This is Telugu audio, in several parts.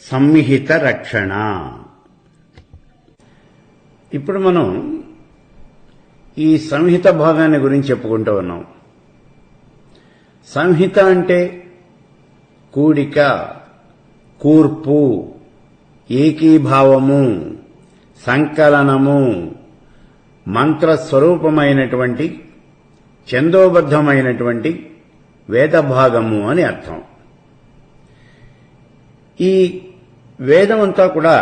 సంహిత రక్షణ. ఇప్పుడు మనం ఈ సంహిత భాగాన్ని గురించి చెప్పుకుంటూ ఉన్నాం. సంహిత అంటే కూడిక, కూర్పు, ఏకీభావము, సంకలనము, మంత్రస్వరూపమైనటువంటి ఛందోబద్ధమైనటువంటి వేదభాగము అని అర్థం. ఈ వేదమంతా కూడా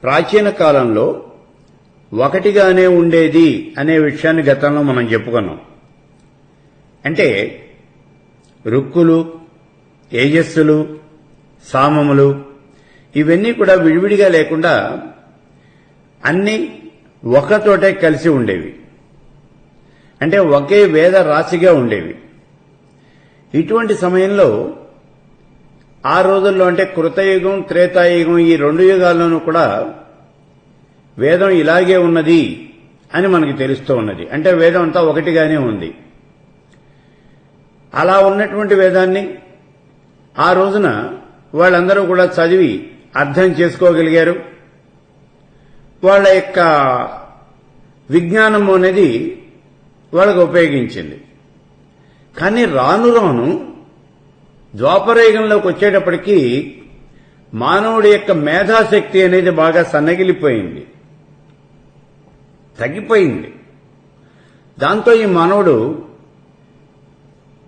ప్రాచీన కాలంలో ఒకటిగానే ఉండేది అనే విషయాన్ని గతంలో మనం చెప్పుకున్నాం. అంటే రుక్కులు, ఏజస్సులు, సామములు ఇవన్నీ కూడా విడివిడిగా లేకుండా అన్నీ ఒకచోటే కలిసి ఉండేవి. అంటే ఒకే వేద రాశిగా ఉండేవి. ఇటువంటి సమయంలో ఆ రోజుల్లో అంటే కృతయుగం, త్రేతాయుగం ఈ రెండు యుగాల్లోనూ కూడా వేదం ఇలాగే ఉన్నది అని మనకి తెలుస్తూ ఉన్నది. అంటే వేదం అంతా ఒకటిగానే ఉంది. అలా ఉన్నటువంటి వేదాన్ని ఆ రోజున వాళ్ళందరూ కూడా చదివి అర్థం చేసుకోగలిగారు. వాళ్ళ యొక్క విజ్ఞానం అనేది వాళ్ళకు ఉపయోగించింది. కానీ రాను రాను ద్వాపరయుగంలోకి వచ్చేటప్పటికీ మానవుడి యొక్క మేధాశక్తి అనేది బాగా సన్నగిలిపోయింది, తగ్గిపోయింది. దాంతో ఈ మానవుడు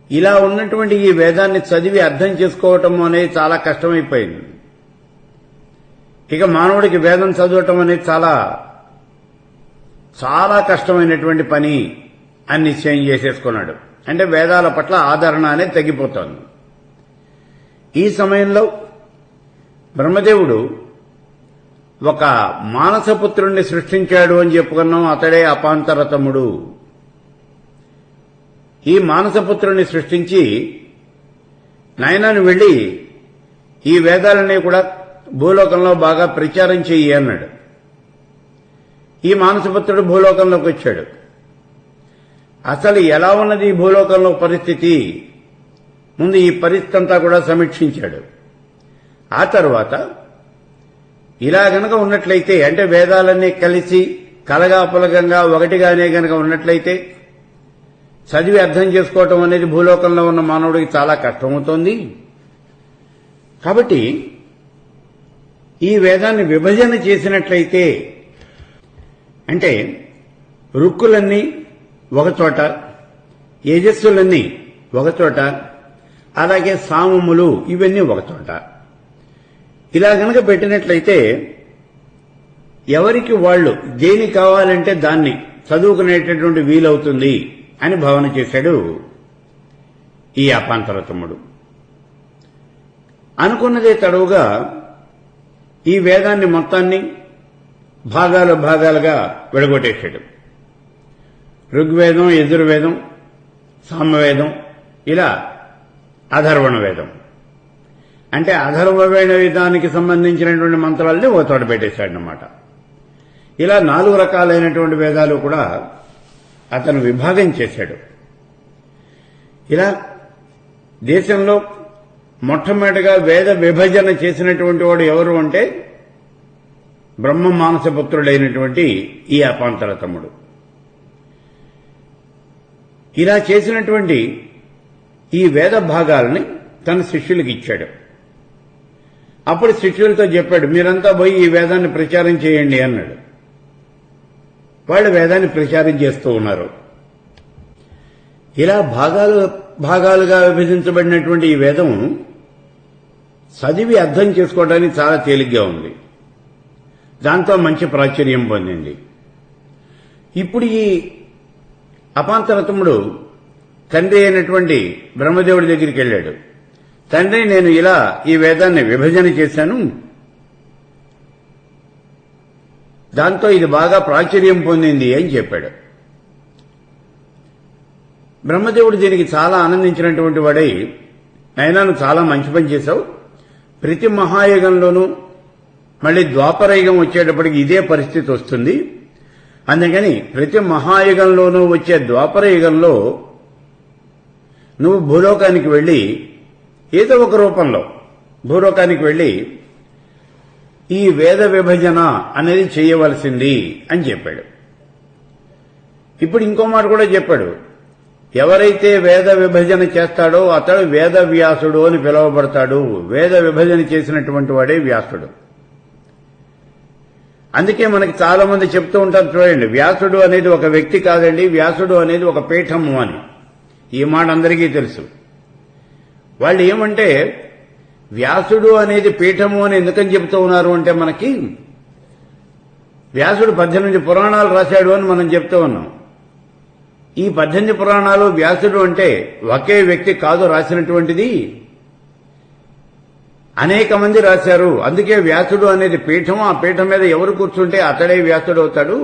ఇలా ఉన్నటువంటి ఈ వేదాన్ని చదివి అర్థం చేసుకోవటం అనేది చాలా కష్టమైపోయింది. ఇక మానవుడికి వేదం చదవటం అనేది చాలా చాలా కష్టమైనటువంటి పని అని నిశ్చయం చేసేసుకున్నాడు. అంటే వేదాల పట్ల ఆదరణ అనేది తగ్గిపోతోంది. ఈ సమయంలో బ్రహ్మదేవుడు ఒక మానసపుత్రుణ్ణి సృష్టించాడు అని చెప్పుకున్నాం. అతడే అపాంతరతముడు. ఈ మానసపుత్రుణ్ణి సృష్టించి నాయనాను వెళ్లి ఈ వేదాలన్నీ కూడా భూలోకంలో బాగా ప్రచారం చెయ్యి అన్నాడు. ఈ మానసపుత్రుడు భూలోకంలోకి వచ్చాడు. అసలు ఎలా ఉన్నది ఈ భూలోకంలో పరిస్థితి, ముందు ఈ పరిస్థితి అంతా కూడా సమీక్షించాడు. ఆ తర్వాత ఇలా గనక ఉన్నట్లయితే, అంటే వేదాలన్నీ కలిసి కలగాపులగంగా ఒకటిగానే గనక ఉన్నట్లయితే చదివి అర్థం చేసుకోవటం అనేది భూలోకంలో ఉన్న మానవుడికి చాలా కష్టమవుతోంది. కాబట్టి ఈ వేదాన్ని విభజన చేసినట్లయితే, అంటే రుక్కులన్నీ ఒకచోట, యజస్సులన్నీ ఒకచోట, అలాగే సామములు ఇవన్నీ ఒకచోట, ఇలా గనక పెట్టినట్లయితే ఎవరికి వాళ్ళు దేని కావాలంటే దాన్ని చదువుకునేటటువంటి వీలవుతుంది అని భావన చేశాడు ఈ అపాంతరతముడు. అనుకున్నదే తడవుగా ఈ వేదాన్ని మొత్తాన్ని భాగాలుగా విడగొట్టేశాడు. ఋగ్వేదం, యజుర్వేదం, సామవేదం, ఇలా అధర్వణ వేదం. అంటే అధర్వణ వేదానికి సంబంధించినటువంటి మంత్రాలని ఒక చోట పెట్టేశాడనమాట. ఇలా 4 రకాలైనటువంటి వేదాలు కూడా అతను విభాగం చేశాడు. ఇలా దేశంలో మొట్టమొదటిగా వేద విభజన చేసినటువంటి వాడు ఎవరు అంటే బ్రహ్మ మానసపుత్రుడైనటువంటి ఈ అపాంతరతముడు. ఇలా చేసినటువంటి ఈ వేద భాగాలని తన శిష్యులకు ఇచ్చాడు. అప్పుడు శిష్యులతో చెప్పాడు, మీరంతా పోయి ఈ వేదాన్ని ప్రచారం చేయండి అన్నాడు. వాళ్ళు వేదాన్ని ప్రచారం చేస్తూ ఉన్నారు. ఇలా భాగాలుగా విభజించబడినటువంటి ఈ వేదం చదివి అర్థం చేసుకోవడానికి చాలా తేలిగ్గా ఉంది. దాంతో మంచి ప్రాచుర్యం పొందింది. ఇప్పుడు ఈ అపాంతరతముడు తండ్రి అయినటువంటి బ్రహ్మదేవుడి దగ్గరికి వెళ్ళాడు. తండ్రి, నేను ఇలా ఈ వేదాన్ని విభజన చేశాను, దాంతో ఇది బాగా ప్రాచుర్యం పొందింది అని చెప్పాడు. బ్రహ్మదేవుడు దీనికి చాలా ఆనందించినటువంటి వాడై, నాయనా నువ్వు చాలా మంచి పని చేశావు, ప్రతి మహాయుగంలోనూ మళ్లీ ద్వాపరయుగం వచ్చేటప్పటికి ఇదే పరిస్థితి వస్తుంది, అందుకని ప్రతి మహాయుగంలోనూ వచ్చే ద్వాపరయుగంలో నువ్వు భూలోకానికి వెళ్లి ఏదో ఒక రూపంలో భూలోకానికి వెళ్లి ఈ వేద విభజన అనేది చేయవలసింది అని చెప్పాడు. ఇప్పుడు ఇంకో మాట కూడా చెప్పాడు. ఎవరైతే వేద విభజన చేస్తాడో అతడు వేద వ్యాసుడు అని పిలువబడతాడు. వేద విభజన చేసినటువంటి వాడే వ్యాసుడు. అందుకే మనకి చాలా మంది చెప్తూ ఉంటారు, చూడండి, వ్యాసుడు అనేది ఒక వ్యక్తి కాదండి, వ్యాసుడు అనేది ఒక పీఠము అని. ఈ మాట అందరికీ తెలుసు. వాళ్ళు ఏమంటే వ్యాసుడు అనేది పీఠము అని ఎందుకని చెప్తూ ఉన్నారు అంటే, మనకి వ్యాసుడు 18 పురాణాలు రాశాడు అని మనం చెప్తూ ఉన్నాం. ఈ 18 పురాణాలు వ్యాసుడు అంటే ఒకే వ్యక్తి కాదు రాసినటువంటిది, అనేక మంది రాశారు. అందుకే వ్యాసుడు అనేది పీఠం. ఆ పీఠం మీద ఎవరు కూర్చుంటే అతడే వ్యాసుడు అవుతాడు.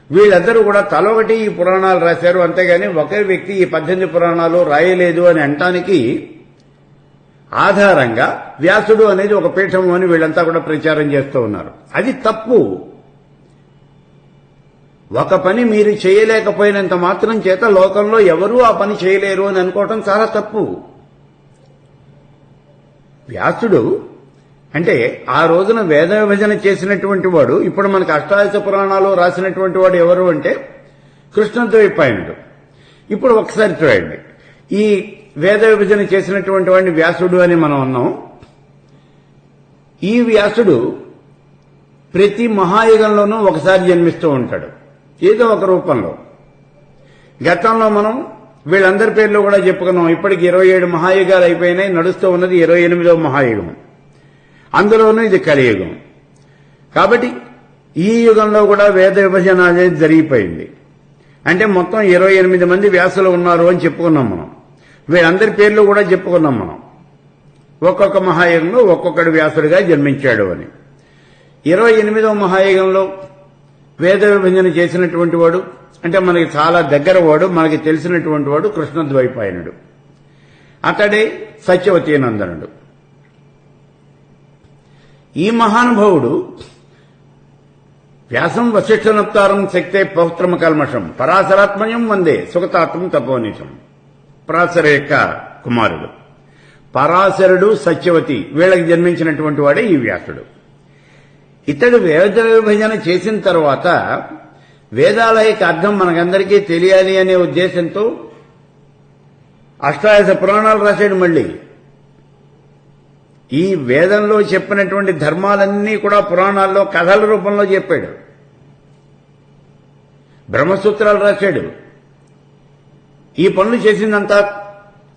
వీళ్ళందరూ కూడా తలొకటి ఈ పురాణాలు రాశారు, అంతేగాని ఒకే వ్యక్తి ఈ 18 పురాణాలు రాయలేదు అని అంటానికి ఆధారంగా వ్యాసుడు అనేది ఒక పీఠం అని వీళ్ళంతా కూడా ప్రచారం చేస్తూ ఉన్నారు. అది తప్పు. ఒక పని మీరు చేయలేకపోయినంత మాత్రం చేత లోకంలో ఎవరూ ఆ పని చేయలేరు అని అనుకోవటం చాలా తప్పు. వ్యాసుడు అంటే ఆ రోజున వేద విభజన చేసినటువంటి వాడు, ఇప్పుడు మనకు అష్టాదశ పురాణాలు రాసినటువంటి వాడు ఎవరు అంటే కృష్ణద్వైపాయనుడు. ఇప్పుడు ఒకసారి చూడండి, ఈ వేద విభజన చేసినటువంటి వాడిని వ్యాసుడు అని మనం అన్నాం. ఈ వ్యాసుడు ప్రతి మహాయుగంలోనూ ఒకసారి జన్మిస్తూ ఉంటాడు, ఏదో ఒక రూపంలో. గతంలో మనం వీళ్ళందరి పేర్లు కూడా చెప్పుకున్నాం. ఇప్పటికి 27 మహాయుగాలు అయిపోయినాయి. నడుస్తూ ఉన్నది 28వ మహాయుగం. అందులోనూ ఇది కలియుగం. కాబట్టి ఈ యుగంలో కూడా వేద విభజన అనేది జరిగిపోయింది. అంటే మొత్తం 28 మంది వ్యాసులు ఉన్నారు అని చెప్పుకున్నాం మనం. వీళ్ళందరి పేర్లు కూడా చెప్పుకున్నాం మనం. ఒక్కొక్క మహాయుగంలో ఒక్కొక్కడు వ్యాసుడిగా జన్మించాడు అని. 28వ మహాయుగంలో వేద విభజన చేసినటువంటి వాడు అంటే మనకి చాలా దగ్గర వాడు, మనకి తెలిసినటువంటి వాడు కృష్ణద్వైపాయనుడు. అతడే సత్యవతీనందనుడు. ఈ మహానుభావుడు వ్యాసం వశిష్ఠనప్తారం శక్తే పౌత్రమ కల్మషం పరాశరాత్మయం వందే సుగతాత్మం తపోనిషం. పరాశర యొక్క కుమారుడు. పరాశరుడు, సత్యవతి వీళ్ళకి జన్మించినటువంటి వాడే ఈ వ్యాసుడు. ఇతడు వేద విభజన చేసిన తర్వాత వేదాల యొక్క అర్థం మనకందరికీ తెలియాలి అనే ఉద్దేశంతో అష్టాదశ పురాణాలు రాశాడు. మళ్ళీ ఈ వేదంలో చెప్పినటువంటి ధర్మాలన్నీ కూడా పురాణాల్లో కథల రూపంలో చెప్పాడు. బ్రహ్మసూత్రాలు రాశాడు. ఈ పనులు చేసిందంతా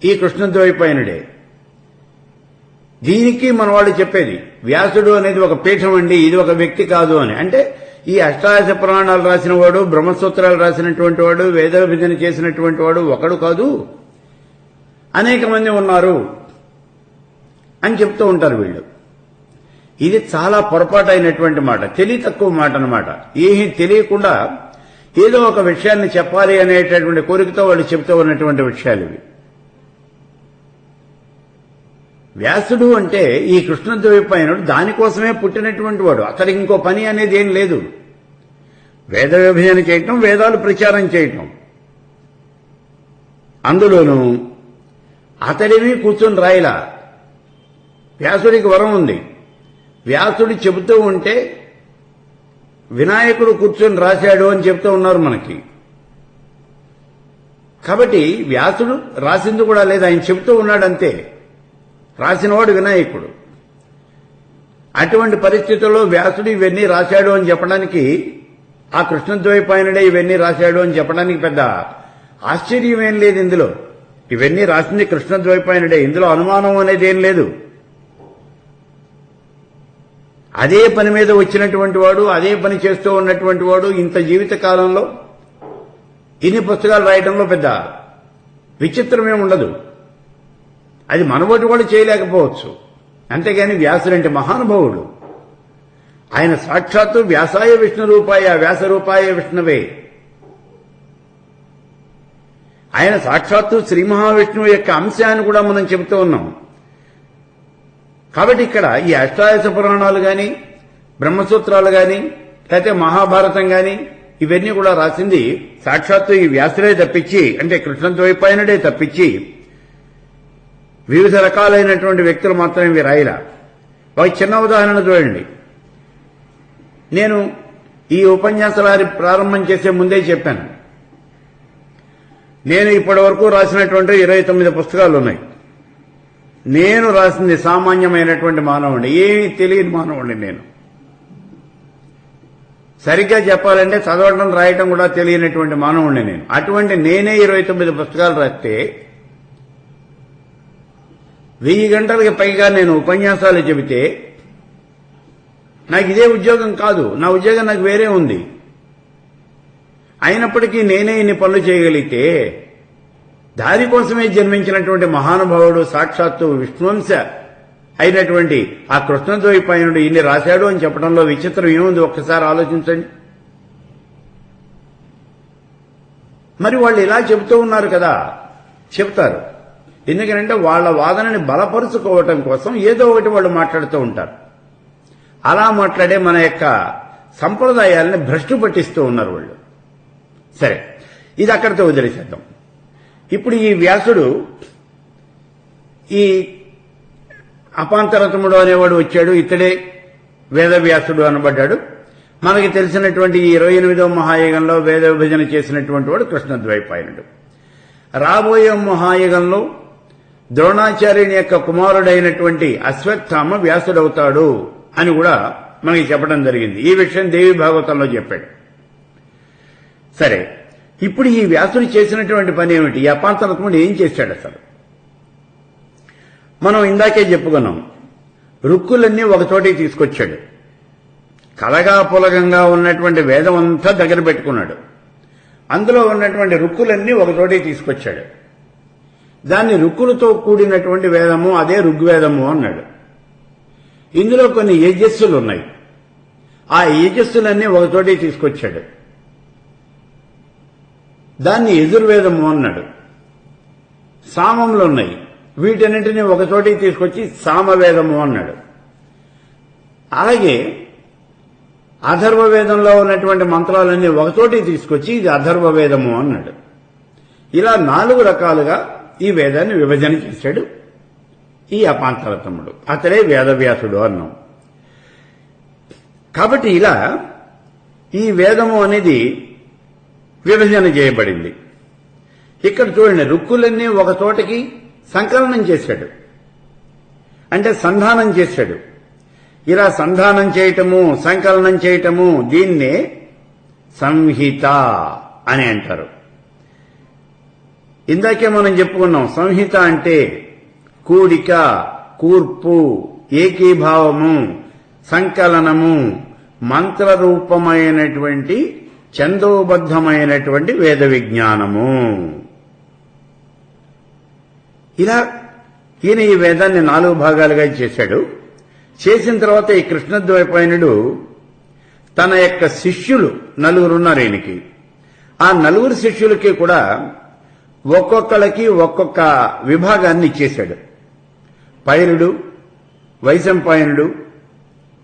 ఈ కృష్ణద్వైపాయనుడే. దీనికి మన వాళ్ళు చెప్పేది వ్యాసుడు అనేది ఒక పీఠం అండి, ఇది ఒక వ్యక్తి కాదు అని. అంటే ఈ అష్టాదశ పురాణాలు రాసిన వాడు, బ్రహ్మసూత్రాలు రాసినటువంటి వాడు, వేద విభజన చేసినటువంటి వాడు ఒకడు కాదు, అనేక మంది ఉన్నారు అని చెప్తూ ఉంటారు వీళ్ళు. ఇది చాలా పొరపాటైనటువంటి మాట, తెలివి తక్కువ మాట అన్నమాట. ఏమీ తెలియకుండా ఏదో ఒక విషయాన్ని చెప్పాలి అనేటటువంటి కోరికతో వాళ్ళు చెప్తూ ఉన్నటువంటి విషయాలు ఇవి. వ్యాసుడు అంటే ఈ కృష్ణద్వైపాయనుడు దానికోసమే పుట్టినటువంటి వాడు. అతడికి ఇంకో పని అనేది ఏం లేదు. వేద విభజన చేయటం, వేదాలు ప్రచారం చేయటం. అందులోనూ అతడివి కూర్చొని రాయిలా. వ్యాసుడికి వరం ఉంది. వ్యాసుడు చెబుతూ ఉంటే వినాయకుడు కూర్చొని రాశాడు అని చెప్తూ ఉన్నారు మనకి. కాబట్టి వ్యాసుడు రాసింది కూడా లేదు, ఆయన చెబుతూ ఉన్నాడంతే. రాసినవాడు వినాయకుడు. అటువంటి పరిస్థితుల్లో వ్యాసుడు ఇవన్నీ రాశాడు అని చెప్పడానికి, ఆ కృష్ణద్వైపాయనుడే ఇవన్నీ రాశాడు అని చెప్పడానికి పెద్ద ఆశ్చర్యమేం లేదు ఇందులో. ఇవన్నీ రాసింది కృష్ణద్వైపాయనుడే, ఇందులో అనుమానం అనేది ఏం లేదు. అదే పని మీద వచ్చినటువంటి వాడు, అదే పని చేస్తూ ఉన్నటువంటి వాడు ఇంత జీవిత కాలంలో ఇన్ని పుస్తకాలు రాయడంలో పెద్ద విచిత్రమేం ఉండదు. అది మనబోటి కూడా చేయలేకపోవచ్చు. అంతేగాని వ్యాసుడంటే మహానుభావుడు. ఆయన సాక్షాత్తు వ్యాసాయ విష్ణు రూపాయ వ్యాస రూపాయ విష్ణువే. ఆయన సాక్షాత్తు శ్రీ మహావిష్ణువు యొక్క అంశాన్ని కూడా మనం చెబుతూ ఉన్నాం. కాబట్టి ఇక్కడ ఈ అష్టాదశ పురాణాలు గాని, బ్రహ్మసూత్రాలు గాని, లేకపోతే మహాభారతం గాని ఇవన్నీ కూడా రాసింది సాక్షాత్తు ఈ వ్యాసుడే తప్పించి, అంటే కృష్ణద్వైపాయనుడే తప్పించి వివిధ రకాలైనటువంటి వ్యక్తులు మాత్రం ఇవి రాయలా. ఒక చిన్న ఉదాహరణ చూడండి. నేను ఈ ఉపన్యాసాలు ప్రారంభం చేసే ముందే చెప్పాను, నేను ఇప్పటి వరకు రాసినటువంటి 29 పుస్తకాలు ఉన్నాయి. నేను రాసింది సామాన్యమైనటువంటి మానవుడిని, ఏమీ తెలియని మానవుడిని. నేను సరిగ్గా చెప్పాలంటే చదవడం రాయటం కూడా తెలియనటువంటి మానవుడిని నేను. అటువంటి నేనే 29 పుస్తకాలు రాస్తే 1000 గంటలకి పైగా నేను ఉపన్యాసాలు చెబితే నాకు ఇదే ఉద్యోగం కాదు, నా ఉద్యోగం నాకు వేరే ఉంది. అయినప్పటికీ నేనే ఇన్ని పనులు చేయగలిగితే దానికోసమే జన్మించినటువంటి మహానుభావుడు సాక్షాత్తు విష్ణువంశ అయినటువంటి ఆ కృష్ణద్వైపాయనుడు ఇన్ని రాశాడు అని చెప్పడంలో విచిత్రం ఏముంది ఒక్కసారి ఆలోచించండి. మరి వాళ్ళు ఇలా చెబుతూ ఉన్నారు కదా, చెప్తారు. ఎందుకంటే వాళ్ళ వాదనని బలపరుచుకోవటం కోసం ఏదో ఒకటి వాళ్ళు మాట్లాడుతూ ఉంటారు. అలా మాట్లాడే మన యొక్క సంప్రదాయాలని భ్రష్టు పట్టిస్తూ ఉన్నారు వాళ్ళు. సరే, ఇది అక్కడితో వదిలేసేద్దాం. ఇప్పుడు ఈ వ్యాసుడు, ఈ అపాంతరతముడు అనేవాడు వచ్చాడు, ఇతడే వేదవ్యాసుడు అనబడ్డాడు. మనకి తెలిసినటువంటి ఈ 28వ మహాయుగంలో వేద విభజన చేసినటువంటి వాడు కృష్ణద్వైపాయనుడు. రాబోయే మహాయుగంలో ద్రోణాచార్యుని యొక్క కుమారుడైనటువంటి అశ్వత్థామ వ్యాసుడవుతాడు అని కూడా మనకి చెప్పడం జరిగింది. ఈ విషయం దేవి భాగవతంలో చెప్పాడు. సరే, ఇప్పుడు ఈ వ్యాసుడు చేసినటువంటి పని ఏమిటి? ఈ అపాంతరత్ముడు ఏం చేశాడు అసలు? మనం ఇందాకే చెప్పుకున్నాం, రుక్కులన్నీ ఒకచోటికి తీసుకొచ్చాడు. కలగా పులగంగా ఉన్నటువంటి వేదం అంతా దగ్గర పెట్టుకున్నాడు. అందులో ఉన్నటువంటి రుక్కులన్నీ ఒకచోటికి తీసుకొచ్చాడు. దాన్ని రుక్కులతో కూడినటువంటి వేదము, అదే ఋగ్వేదము అన్నాడు. ఇందులో కొన్ని యజస్సులు ఉన్నాయి. ఆ యజస్సులన్నీ ఒకచోటికి తీసుకొచ్చాడు. దాన్ని యజుర్వేదము అన్నాడు. సామంలో ఉన్నాయి, వీటన్నింటినీ ఒకచోటికి తీసుకొచ్చి సామవేదము అన్నాడు. అలాగే అథర్వవేదంలో ఉన్నటువంటి మంత్రాలన్నీ ఒకచోటికి తీసుకొచ్చి ఇది అథర్వవేదము అన్నాడు. ఇలా 4 రకాలుగా ఈ వేదాన్ని విభజన చేశాడు ఈ అపాంతరతముడు. అతడే వేదవ్యాసుడు అన్నాం. కాబట్టి ఇలా ఈ వేదము అనేది విభజన చేయబడింది. ఇక్కడ చూడండి, రుక్కులన్నీ ఒక చోటకి సంకలనం చేశాడు, అంటే సంధానం చేశాడు. ఇలా సంధానం చేయటము, సంకలనం చేయటము, దీన్నే సంహిత అని అంటారు. ఇందాకే మనం చెప్పుకున్నాం, సంహిత అంటే కూడిక, కూర్పు, ఏకీభావము, సంకలనము, మంత్రరూపమైనటువంటి ఛందోబద్ధమైనటువంటి వేద విజ్ఞానము. ఇలా ఈయన ఈ వేదాన్ని 4 భాగాలుగా చేశాడు. చేసిన తర్వాత ఈ కృష్ణద్వైపాయనుడు తన యొక్క శిష్యులు 4 ఉన్నారు ఈయనకి. ఆ 4 శిష్యులకి కూడా ఒక్కొక్కళ్ళకి ఒక్కొక్క విభాగాన్ని ఇచ్చేశాడు. పైరుడు, వైశంపాయనుడు,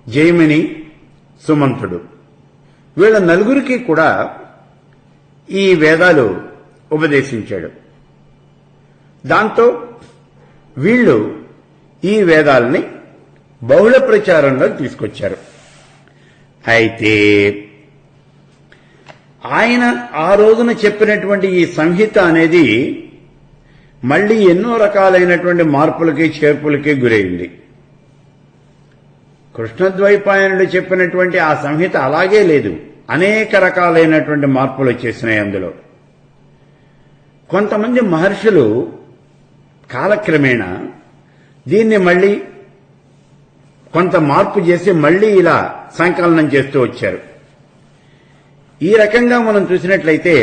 జైమిని, సుమంతుడు, వీళ్ళ 4 కూడా ఈ వేదాలు ఉపదేశించాడు. దాంతో వీళ్ళు ఈ వేదాలని బహుళ ప్రచారంలో తీసుకొచ్చారు. అయితే ఆయన ఆ రోజున చెప్పినటువంటి ఈ సంహిత అనేది మళ్లీ ఎన్నో రకాలైనటువంటి మార్పులకి చేర్పులకి గురైంది. కృష్ణద్వైపాయనుడు చెప్పినటువంటి ఆ సంహిత అలాగే లేదు, అనేక రకాలైనటువంటి మార్పులు వచ్చేసినాయి అందులో. కొంతమంది మహర్షులు కాలక్రమేణా దీన్ని మళ్లీ కొంత మార్పు చేసి మళ్లీ ఇలా సంకలనం చేస్తూ వచ్చారు. ఈ రకంగా మనం చూసినట్లయితే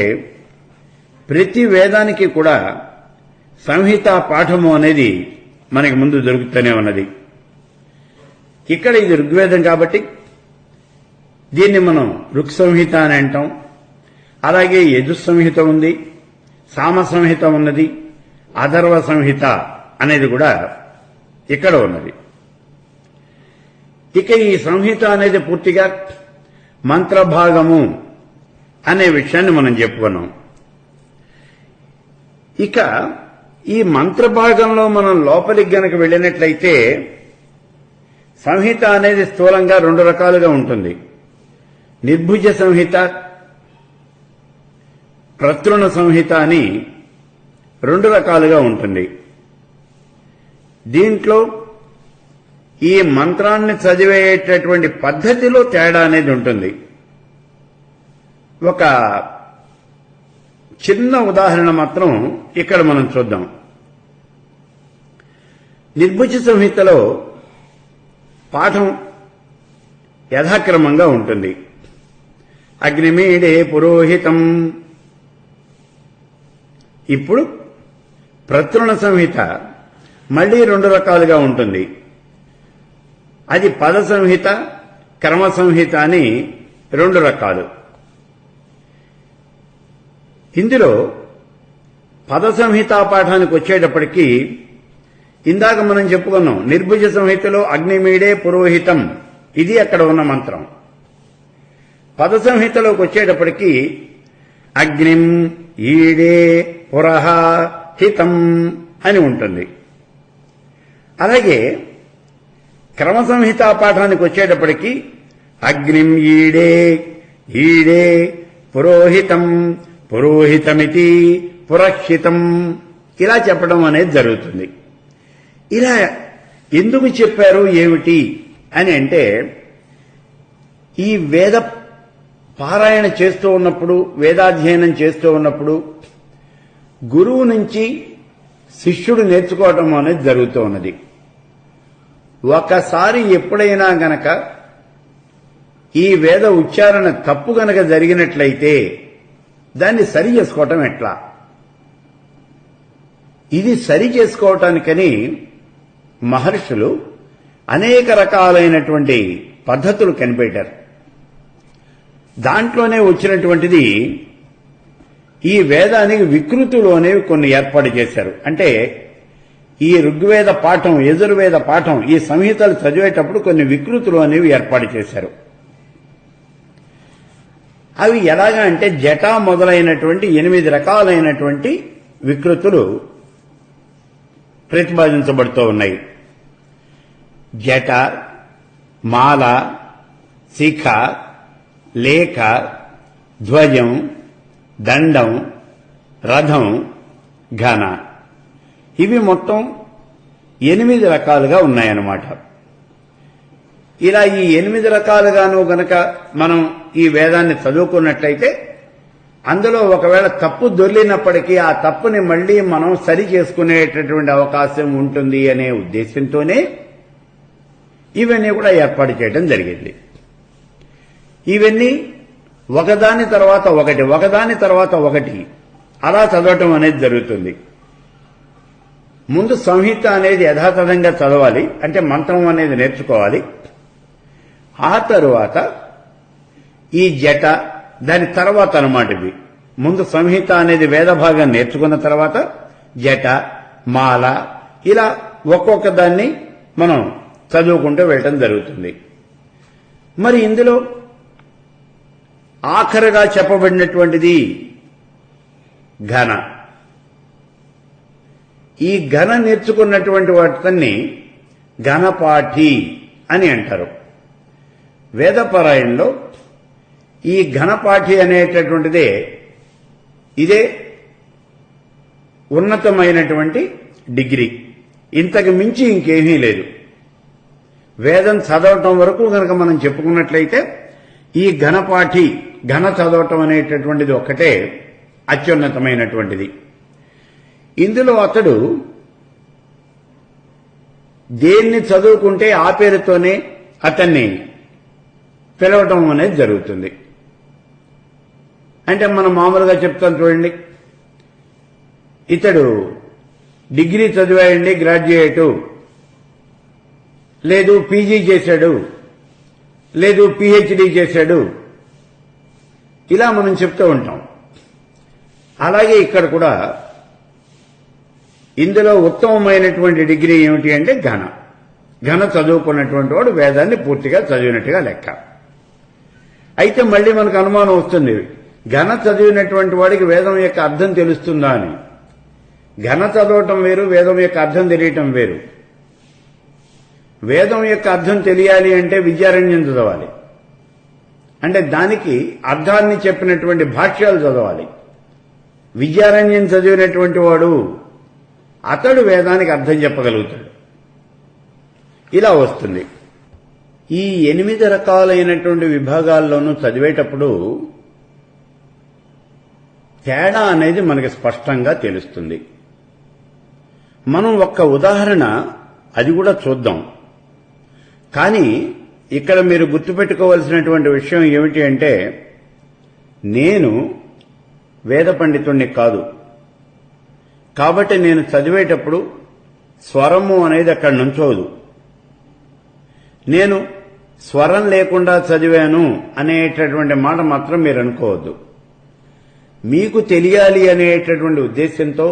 ప్రతి వేదానికి కూడా సంహిత పాఠము అనేది మనకి ముందు దొరుకుతూనే ఉన్నది. ఇక్కడ ఇది ఋగ్వేదం కాబట్టి దీన్ని మనం ఋక్ సంహిత అని అంటాం. అలాగే యజుస్సంహిత ఉంది, సామ సంహిత ఉన్నది, అథర్వ సంహిత అనేది కూడా ఇక్కడ ఉన్నది. ఇక ఈ సంహిత అనేది పూర్తిగా మంత్రభాగము అనే విషయాన్ని మనం చెప్పుకున్నాం. ఇక ఈ మంత్రభాగంలో మనం లోపలికి గనక వెళ్ళినట్లయితే సంహిత అనేది స్థూలంగా 2 రకాలుగా ఉంటుంది. నిర్భుజ సంహిత, ప్రతృణ సంహిత అని 2 రకాలుగా ఉంటుంది. దీంట్లో ఈ మంత్రాన్ని చదివేటటువంటి పద్ధతిలో తేడా అనేది ఉంటుంది. ఒక చిన్న ఉదాహరణ మాత్రం ఇక్కడ మనం చూద్దాం. నిర్భుజ సంహితలో పాఠం యథాక్రమంగా ఉంటుంది. అగ్నిమీడే పురోహితం. ఇప్పుడు ప్రతృణ సంహిత మళ్లీ 2 రకాలుగా ఉంటుంది. అది పద సంహిత, క్రమ సంహిత అని 2 రకాలు. ఇందులో పద సంహిత పాఠానికి వచ్చేటప్పటికీ ఇందాక మనం చెప్పుకున్నాం, నిర్భుజ సంహితలో అగ్నిమీడే పురోహితం, ఇది అక్కడ ఉన్న మంత్రం. పద సంహితలోకి వచ్చేటప్పటికీ అగ్నిం ఈడే పురః హితం అని ఉంటుంది. అలాగే క్రమ సంహిత పాఠానికి వచ్చేటప్పటికి అగ్నిం ఈడే ఈడే పురోహితం పురోహితమితి పురహితం ఇలా చెప్పడం అనేది జరుగుతుంది. ఇలా ఎందుకు చెప్పారు ఏమిటి అని అంటే, ఈ వేద పారాయణ చేస్తూ ఉన్నప్పుడు, వేదాధ్యయనం చేస్తూ ఉన్నప్పుడు గురువు నుంచి శిష్యుడు నేర్చుకోవటం అనేది జరుగుతూ ఉన్నది. ఒకసారి ఎప్పుడైనా గనక ఈ వేద ఉచ్చారణ తప్పు గనక జరిగినట్లయితే దాన్ని సరి చేసుకోవటం ఎట్లా? ఇది సరి చేసుకోవటానికని మహర్షులు అనేక రకాలైనటువంటి పద్ధతులు కనిపెట్టారు. దాంట్లోనే వచ్చినటువంటిది ఈ వేదానికి వికృతులు అనేవి కొన్ని ఏర్పాటు చేశారు. అంటే ఈ ఋగ్వేద పాఠం, యజుర్వేద పాఠం, ఈ సంహితలు చదివేటప్పుడు కొన్ని వికృతులు అనేవి ఏర్పాటు చేశారు. అవి ఎలాగా అంటే జట మొదలైనటువంటి 8 రకాలైనటువంటి వికృతులు ప్రతిపాదించబడుతూ ఉన్నాయి. జట, మాల, శిఖ, లేఖ, ధ్వజం, దండం, రథం, ఘన, ఇవి మొత్తం 8 రకాలుగా ఉన్నాయన్నమాట. ఇలా ఈ 8 రకాలుగాను గనక మనం ఈ వేదాన్ని చదువుకున్నట్లయితే అందులో ఒకవేళ తప్పు దొర్లినప్పటికీ ఆ తప్పుని మళ్లీ మనం సరి చేసుకునేటటువంటి అవకాశం ఉంటుంది అనే ఉద్దేశంతోనే ఇవన్నీ కూడా ఏర్పాటు చేయడం జరిగింది. ఇవన్నీ ఒకదాని తర్వాత ఒకటి, ఒకదాని తర్వాత ఒకటి అలా చదవటం అనేది జరుగుతుంది. ముందు సంహిత అనేది యథాతథంగా చదవాలి, అంటే మంత్రం అనేది నేర్చుకోవాలి. ఆ తరువాత ఈ జట, దాని తర్వాత అన్నమాట ఇవి. ముందు సంహిత అనేది వేద భాగం నేర్చుకున్న తర్వాత జట, మాల, ఇలా ఒక్కొక్క దాన్ని మనం చదువుకుంటూ వెళ్ళటం జరుగుతుంది. మరి ఇందులో ఆఖరుగా చెప్పబడినటువంటిది ఘన. ఈ ఘన నేర్చుకున్నటువంటి వాటిని ఘనపాఠి అని అంటారు. వేదపారాయణలో ఈ ఘనపాఠి అనేటటువంటిదే ఇదే ఉన్నతమైనటువంటి డిగ్రీ. ఇంతకు మించి ఇంకేమీ లేదు. వేదం చదవటం వరకు కనుక మనం చెప్పుకున్నట్లయితే ఈ ఘనపాఠి, ఘన చదవటం అనేటటువంటిది ఒక్కటే అత్యున్నతమైనటువంటిది. ఇందులో అతడు దేన్ని చదువుకుంటే ఆ పేరుతోనే అతన్ని పిలవటం అనేది జరుగుతుంది. అంటే మనం మామూలుగా చెప్తాం చూడండి, ఇతడు డిగ్రీ చదివాయండి, గ్రాడ్యుయేటు, లేదు పీజీ చేశాడు, లేదు పిహెచ్డీ చేశాడు, ఇలా మనం చెప్తూ ఉంటాం. అలాగే ఇక్కడ కూడా ఇందులో ఉత్తమమైనటువంటి డిగ్రీ ఏమిటి అంటే ఘన. ఘన చదువుకున్నటువంటి వాడు వేదాన్ని పూర్తిగా చదివినట్టుగా లెక్క. అయితే మళ్లీ మనకు అనుమానం వస్తుంది, ఘన చదివినటువంటి వాడికి వేదం యొక్క అర్థం తెలుస్తుందా అని. ఘన చదవటం వేరు, వేదం యొక్క అర్థం తెలియటం వేరు. వేదం యొక్క అర్థం తెలియాలి అంటే విద్యారణ్యం చదవాలి, అంటే దానికి అర్థాన్ని చెప్పినటువంటి భాష్యాలు చదవాలి. విద్యారణ్యం చదివినటువంటి వాడు అతడు వేదానికి అర్థం చెప్పగలుగుతాడు. ఇలా వస్తుంది. ఈ 8 రకాలైనటువంటి విభాగాల్లోనూ చదివేటప్పుడు తేడా అనేది మనకి స్పష్టంగా తెలుస్తుంది. మనం ఒక్క ఉదాహరణ అది కూడా చూద్దాం. కానీ ఇక్కడ మీరు గుర్తుపెట్టుకోవాల్సినటువంటి విషయం ఏమిటి అంటే, నేను వేద పండితుణ్ణి కాదు, కాబట్టి నేను చదివేటప్పుడు స్వరము అనేది అక్కడ నుంచోదు. నేను స్వరం లేకుండా చదివాను అనేటటువంటి మాట మాత్రం మీరు అనుకోవద్దు. మీకు తెలియాలి అనేటటువంటి ఉద్దేశంతో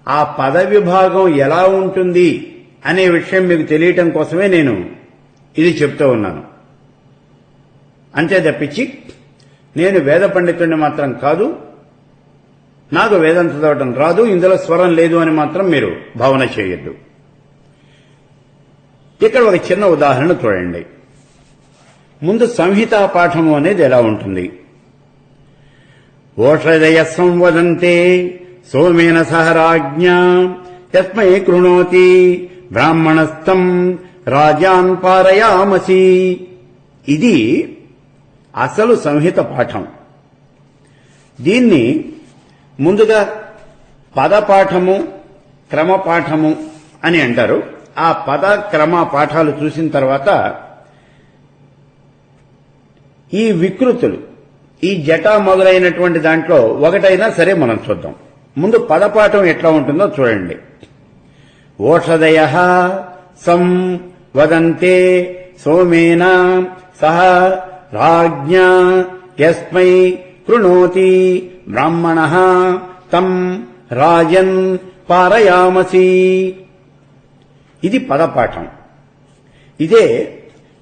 ఆ పద విభాగం ఎలా ఉంటుంది అనే విషయం మీకు తెలియటం కోసమే నేను ఇది చెప్తూ ఉన్నాను. అంతే తప్పించి నేను వేద పండితుడిని మాత్రం కాదు, నాకు వేదం చదవటం రాదు, ఇందులో స్వరం లేదు అని మాత్రం మీరు భావన చేయొద్దు. ఇక్కడ ఒక చిన్న ఉదాహరణ చూడండి. ముందు సంహితా పాఠము అనేది ఎలా ఉంటుంది. ఓషధయ సంవదంతే సోమేన సహ రాజ్ఞా యస్మై కృణోతి బ్రాహ్మణస్థం రాజాన్ పారయామసి. ఇది అసలు సంహిత పాఠం. దీన్ని ముందుగా పదపాఠము క్రమపాఠము అని అంటారు. ఆ పద క్రమ పాఠాలు చూసిన తర్వాత ఈ వికృతులు, ఈ జట మొదలైనటువంటి దాంట్లో ఒకటైనా సరే మనం చూద్దాం. ముందు పదపాఠం ఎట్లా ఉంటుందో చూడండి. ఓషధయ సం వదంతే సోమేన సహ రాజ్ఞా యస్మై కృణోతి బ్రాహ్మణః తం రాజన్ పారయామసి. ఇది పదపాఠం. ఇదే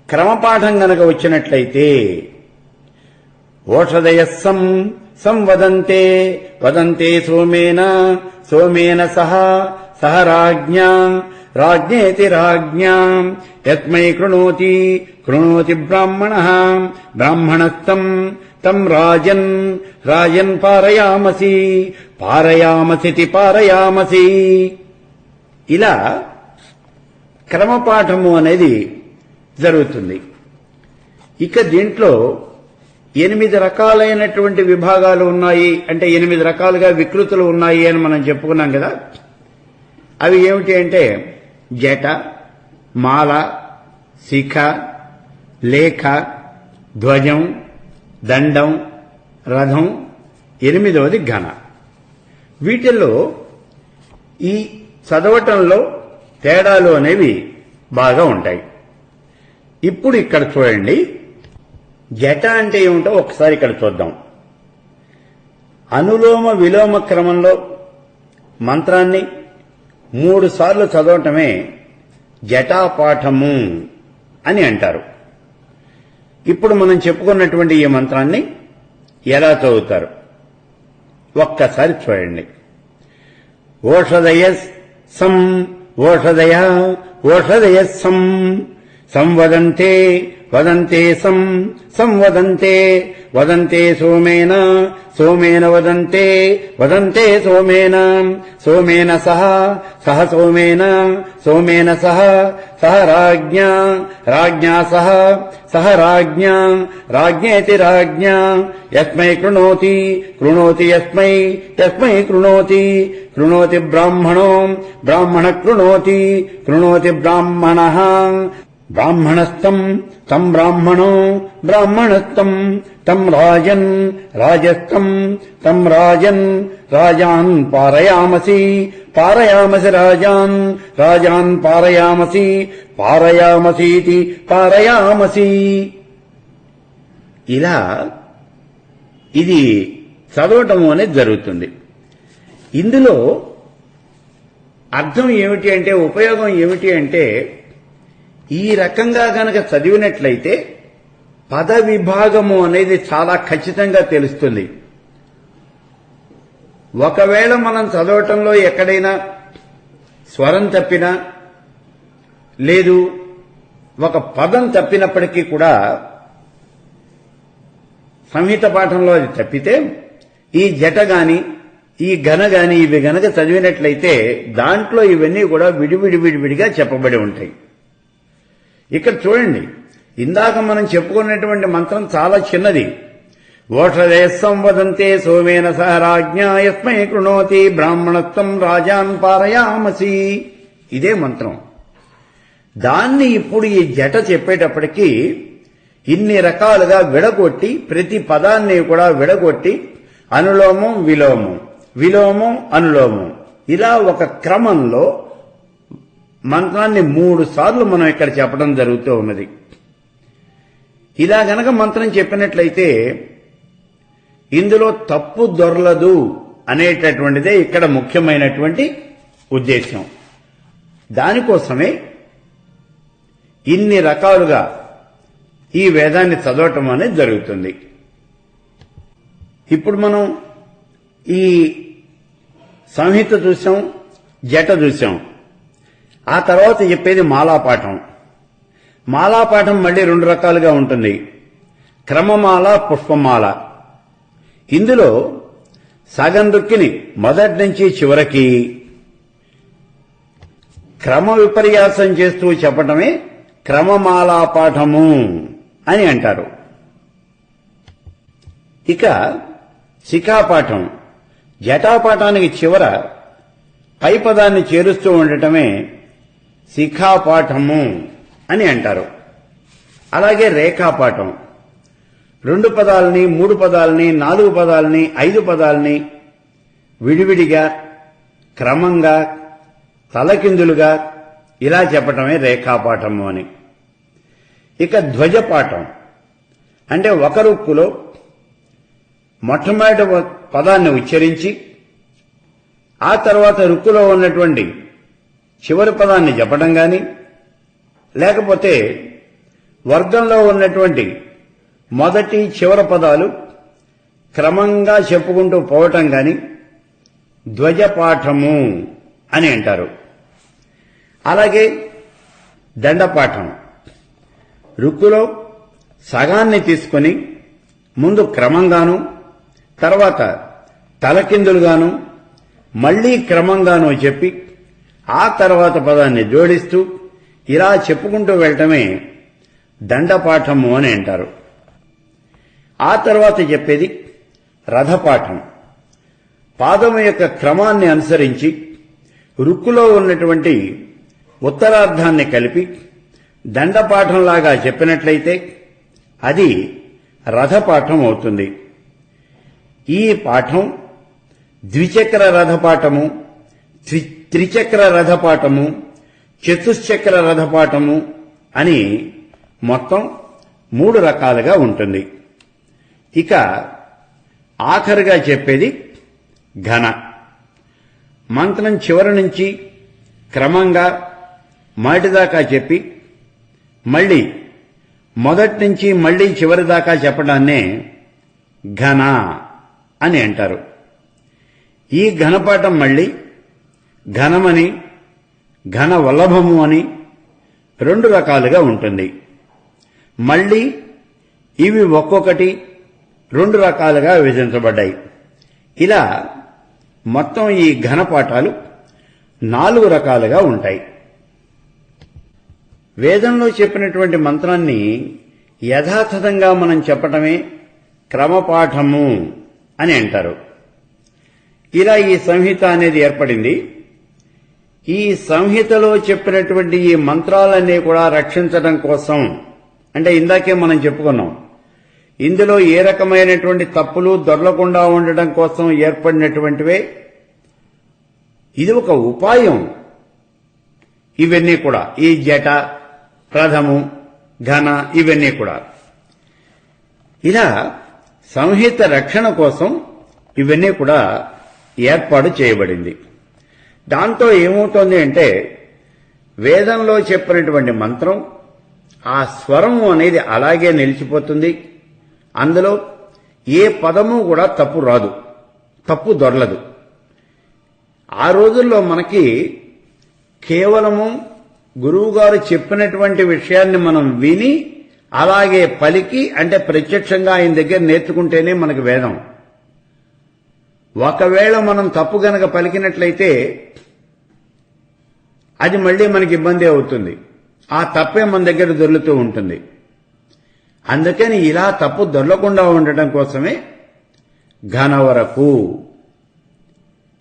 క్రమపాఠం గనక వచ్చినట్లయితే ఓషధయ సంవదంతే వదంతే సోమేన సోమేన సహ సహ రాజ్ఞా రాజ్ఞేతి రాజ్ఞా యస్మై కృణోతి కృణోతి బ్రాహ్మణః బ్రాహ్మణస్థం తం రాజన్ రాజన్ పారయామసి పారయామసితి పారయామసి. ఇలా క్రమపాఠము అనేది జరుగుతుంది. ఇక దీంట్లో 8 రకాలైనటువంటి విభాగాలు ఉన్నాయి, అంటే 8 రకాలుగా వికృతులు ఉన్నాయి అని మనం చెప్పుకున్నాం కదా. అవి ఏమిటి అంటే జట, మాల, శిఖ, లేఖ, ధ్వజం, దండం, రథం, 8వది ఘన. వీటిల్లో ఈ చదవటంలో తేడాలు అనేవి బాగా ఉంటాయి. ఇప్పుడు ఇక్కడ చూడండి, జట అంటే ఏమిటో ఒకసారి ఇక్కడ చూద్దాం. అనులోమ విలోమ క్రమంలో మంత్రాన్ని 3 సార్లు చదవటమే జటాపాఠము అని అంటారు. ఇప్పుడు మనం చెప్పుకున్నటువంటి ఈ మంత్రాన్ని ఎలా చదువుతారు ఒక్కసారి చూడండి. ఓషధయ సం ఓషధయ ఓషధయ సంవదంతే వదంతే సంవదంతే వదంతే సోమేన సోమేన వదంతే వదంతే సోమేన సోమేన సహ సహ సోమేన సోమేన సహ సహ రాజ్ఞా రాజ్ఞా సహ సహ రాజ్ఞా రాజ్ఞేతి రాజ్ఞా యస్మై కృణోతి కృణోతి యస్మై యస్మై కృణోతి కృణోతి బ్రాహ్మణో బ్రాహ్మణ కృణోతి కృణోతి బ్రాహ్మణః బ్రాహ్మణస్థం తం బ్రాహ్మణో బ్రాహ్మణస్థం తం రాజన్ రాజస్థం తం రాజన్ రాజాన్ పారయామసి పారయామసి రాజాన్ రాజాన్ పారయామసి పారయామసీతి పారయామసి. ఇలా ఇది చదవటం అనేది జరుగుతుంది. ఇందులో అర్థం ఏమిటి అంటే, ఉపయోగం ఏమిటి అంటే, ఈ రకంగా గనక చదివినట్లయితే పద విభాగము అనేది చాలా ఖచ్చితంగా తెలుస్తుంది. ఒకవేళ మనం చదవటంలో ఎక్కడైనా స్వరం తప్పినా లేదు ఒక పదం తప్పినప్పటికీ కూడా సంహిత పాఠంలో అది తప్పితే ఈ జట గాని ఈ ఘన గాని ఇవి గనక చదివినట్లయితే దాంట్లో ఇవన్నీ కూడా విడివిడిగా చెప్పబడి ఉంటాయి. ఇక్కడ చూడండి, ఇందాక మనం చెప్పుకున్నటువంటి మంత్రం చాలా చిన్నది. ఓషధే సంవదంతే సోమేన సహరాజ్ఞ యస్మై కృణోతి బ్రాహ్మణత్వం రాజాన్ పారయామసి, ఇదే మంత్రం. దాన్ని ఇప్పుడు ఈ జట చెప్పేటప్పటికీ ఇన్ని రకాలుగా విడగొట్టి ప్రతి పదాన్ని కూడా విడగొట్టి అనులోమం విలోమం విలోమం అనులోమం ఇలా ఒక క్రమంలో మంత్రాన్ని 3 సార్లు మనం ఇక్కడ చెప్పడం జరుగుతూ ఉన్నది. ఇలా గనక మంత్రం చెప్పినట్లయితే ఇందులో తప్పు దొరలదు అనేటటువంటిదే ఇక్కడ ముఖ్యమైనటువంటి ఉద్దేశం. దానికోసమే ఇన్ని రకాలుగా ఈ వేదాన్ని చదవటం అనేది జరుగుతుంది. ఇప్పుడు మనం ఈ సంహిత చూసాం, జట చూసాం. ఆ తర్వాత చెప్పేది మాలాపాఠం. మాలాపాఠం మళ్ళీ 2 రకాలుగా ఉంటుంది, క్రమమాల, పుష్పమాల. ఇందులో సగం దుక్కిని మొదటి నుంచి చివరికి క్రమ విపర్యాసం చేస్తూ చెప్పటమే క్రమమాలా పాఠము అని అంటారు. ఇక శిఖాపాఠం, జటాపాఠానికి చివర పై పదాన్ని చేరుస్తూ ఉండటమే శిఖాపాఠము అని అంటారు. అలాగే రేఖాపాఠం, 2 పదాలని 3 పదాలని 4 పదాలని 5 పదాలని విడివిడిగా క్రమంగా తలకిందులుగా ఇలా చెప్పటమే రేఖాపాఠము అని. ఇక ధ్వజపాఠం అంటే ఒక రుక్కులో మొట్టమొదటి పదాన్ని ఉచ్చరించి ఆ తర్వాత రుక్కులో ఉన్నటువంటి చివరి పదాన్ని చెప్పడం గాని, లేకపోతే వర్గంలో ఉన్నటువంటి మొదటి చివరి పదాలు క్రమంగా చెప్పుకుంటూ పోవటం గాని ధ్వజపాఠము అని అంటారు. అలాగే దండపాఠం, రుక్కులో సగాన్ని తీసుకొని ముందు క్రమంగాను తర్వాత తలకిందులుగాను మళ్లీ క్రమంగాను చెప్పి ఆ తర్వాత పదాన్ని జోడిస్తూ ఇలా చెప్పుకుంటూ వెళ్ళటమే దండపాఠము అని అంటారు. ఆ తర్వాత చెప్పేది రథపాఠం. పాదము యొక్క క్రమాన్ని అనుసరించి రుక్కులో ఉన్నటువంటి ఉత్తరార్ధాన్ని కలిపి దండపాఠంలాగా చెప్పినట్లయితే అది రథపాఠం అవుతుంది. ఈ పాఠం ద్విచక్ర రథపాఠము, త్రిచక్ర రథపాఠము, చతుశ్చక్ర రథపాఠము అని మొత్తం 3 రకాలుగా ఉంటుంది. ఇక ఆఖరుగా చెప్పేది ఘన. మంత్రం చివరి నుంచి క్రమంగా మొదటిదాకా చెప్పి మళ్లీ మొదటి నుంచి మళ్లీ చివరి దాకా చెప్పడాన్నే ఘన అని అంటారు. ఈ ఘనపాఠం మళ్లీ ఘనమని ఘన వల్లభము అని 2 రకాలుగా ఉంటుంది. మళ్లీ ఇవి ఒక్కొక్కటి 2 రకాలుగా విభజించబడ్డాయి. ఇలా మొత్తం ఈ ఘనపాఠాలు 4 రకాలుగా ఉంటాయి. వేదంలో చెప్పినటువంటి మంత్రాన్ని యథాతథంగా మనం చెప్పటమే క్రమపాఠము అని అంటారు. ఇలా ఈ సంహిత అనేది ఏర్పడింది. ఈ సంహితలో చెప్పినటువంటి ఈ మంత్రాలన్నీ కూడా రక్షించడం కోసం, అంటే ఇందాకే మనం చెప్పుకున్నాం, ఇందులో ఏ రకమైనటువంటి తప్పులు దొరలకుండా ఉండడం కోసం ఏర్పడినటువంటివే. ఇది ఒక ఉపాయం. ఇవన్నీ కూడా ఈ జట, ప్రథము, ఘన ఇవన్నీ కూడా ఇలా సంహిత రక్షణ కోసం ఇవన్నీ కూడా ఏర్పాటు చేయబడింది. దాంతో ఏమవుతోంది అంటే వేదంలో చెప్పినటువంటి మంత్రం ఆ స్వరము అనేది అలాగే నిలిచిపోతుంది. అందులో ఏ పదము కూడా తప్పు రాదు, తప్పు దొరలదు. ఆ రోజుల్లో మనకి కేవలము గురువుగారు చెప్పినటువంటి విషయాన్ని మనం విని అలాగే పలికి, అంటే ప్రత్యక్షంగా ఆయన దగ్గర నేర్చుకుంటేనే మనకు వేదం. ఒకవేళ మనం తప్పు గనక పలికినట్లయితే అది మళ్లీ మనకి ఇబ్బంది అవుతుంది. ఆ తప్పే మన దగ్గర దొర్లుతూ ఉంటుంది. అందుకని ఇలా తప్పు దొరలకుండా ఉండటం కోసమే ఘన వరకు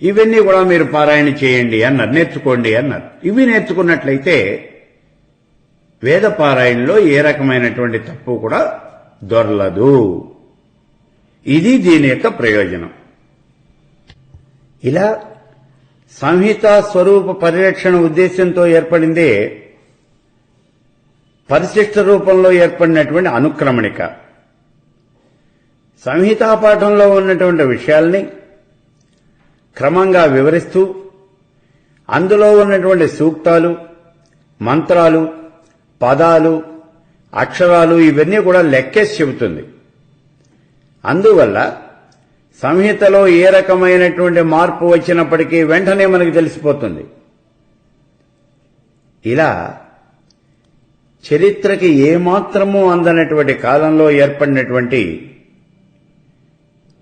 ఇవన్నీ కూడా మీరు పారాయణ చేయండి అన్నారు, నేర్చుకోండి అన్నారు. ఇవి నేర్చుకున్నట్లయితే వేద పారాయణలో ఏ రకమైనటువంటి తప్పు కూడా దొరలదు. ఇది దీని యొక్క ప్రయోజనం. ఇలా సంహిత స్వరూప పరిరక్షణ ఉద్దేశంతో ఏర్పడిందే పరిశిష్ట రూపంలో ఏర్పడినటువంటి అనుక్రమణిక. సంహితా పాఠంలో ఉన్నటువంటి విషయాల్ని క్రమంగా వివరిస్తూ అందులో ఉన్నటువంటి సూక్తాలు, మంత్రాలు, పదాలు, అక్షరాలు ఇవన్నీ కూడా లెక్కేసి చెబుతుంది. అందువల్ల సంహితలో ఏ రకమైనటువంటి మార్పు వచ్చినప్పటికీ వెంటనే మనకు తెలిసిపోతుంది. ఇలా చరిత్రకి ఏమాత్రమూ అందనటువంటి కాలంలో ఏర్పడినటువంటి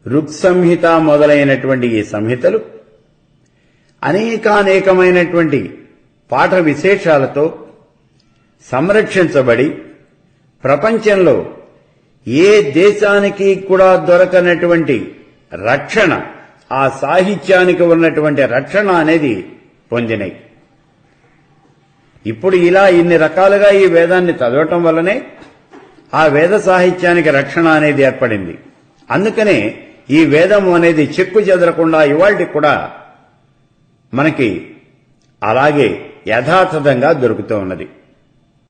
ఋక్సంహిత మొదలైనటువంటి ఈ సంహితలు అనేకానేకమైనటువంటి పాఠ విశేషాలతో సంరక్షించబడి ప్రపంచంలో ఏ దేశానికి కూడా దొరకనటువంటి రక్షణ, ఆ సాహిత్యానికి ఉన్నటువంటి రక్షణ అనేది పొందినాయి. ఇప్పుడు ఇలా ఇన్ని రకాలుగా ఈ వేదాన్ని చదవటం వల్లనే ఆ వేద సాహిత్యానికి రక్షణ అనేది ఏర్పడింది. అందుకనే ఈ వేదం అనేది చెక్కు చెదరకుండా ఇవాళకి కూడా మనకి అలాగే యథాతథంగా దొరుకుతూ ఉన్నది.